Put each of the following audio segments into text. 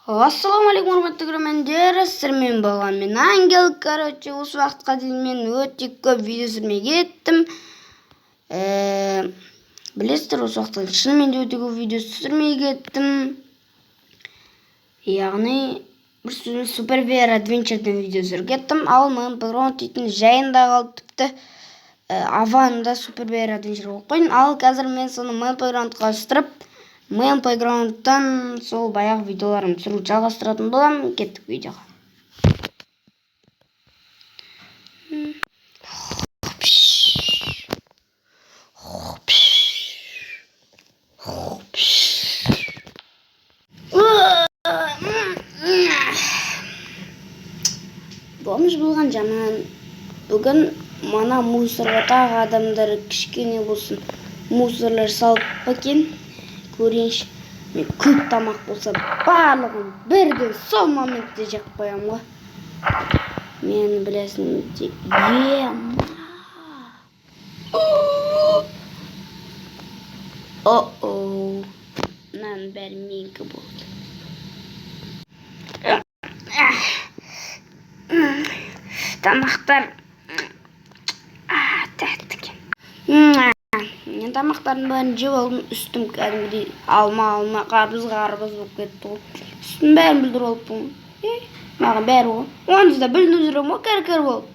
Ассалаумағалейкум құрметті көрермендер, сіздермен болған мен Ангел. Осы уақытқа дейін мен өте көп видео түсірмей кеттім. Білесіздер, осы уақытқа дейін шынымен де өте көп видео түсірмей кеттім. Яғни бір сөзбен Super Bear Adventure'дан видео түсіріп кеттім. Ал мен Playground дейтін жайында қалып, тіпті Аванда Super Bear Adventure болып қойдым. Ал қазір мен соны мен Playgroundқа ауыстырып, мен Playground'тан сол баяғы видеоларым түсіру жалғастыратын боламын. Кеттік видеоға. Болмыш болған жаман. Бүгін мана мусорға адамдар кішкене болсын мусорлар салып бакен. Көрейінші, мен көп тамақ болса барлығын бірден сол моментте жеп қоямын ғой. Мен білесің де мынаның бәрі менікі болды. Тамақтар тәтті екен. Мен тамақтардың бәрін жеп алдым, үстім кәдімгідей алма, қарбыз болып кетті ғой. Үстім бәрін бүлдіріп алып бұның. Маған бәрі ғой. Онсыз да бүлдіріп жүрем ғой, кәр болып.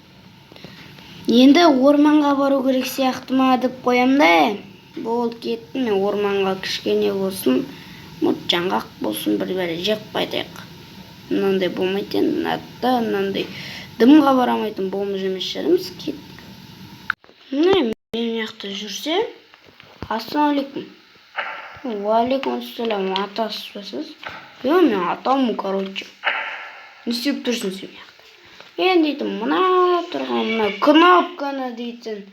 Енді орманға бару керек сияқты ма деп қоям да. Болды кеттім, мен орманға кішкене болсын, жаңғақ болсын, бір-бәрі жеп қайтайық. Мынандай болмайды, мынандай дымға барамайтын болмыз емес жарымыз кеттік. Мен жақта жүрсе, ассалаумағалейкум. Уағалейкум ассалам, атасыз ба сіз? Мен атамын, короче. Не істеп тұрсың сен жақта? Мен дейтін, мына тұрған мына кнопканы дейтін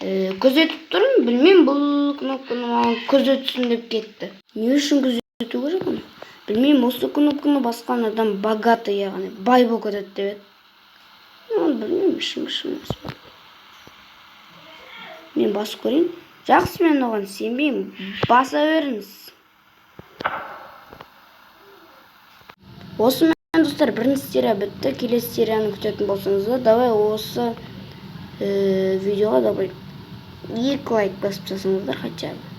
күзетіп тұрмын. Білмеймін, бұл кнопканы маған күзетсін деп кетті. Не үшін күзету керек оны? Білмеймін, осы кнопканы басқан адам богатый, яғни бай болып кетеді деп еді. Білмеймін, шым. Мен басып көрейін. Жақсы, мен оған сенбеймін. Баса беріңіз. Осы мен достар, бірінші серия бітті. Келесі серияны күтетін болсаңыздар, давай осы видеоға давай 2 лайк басып жасаңыздар хотя бы.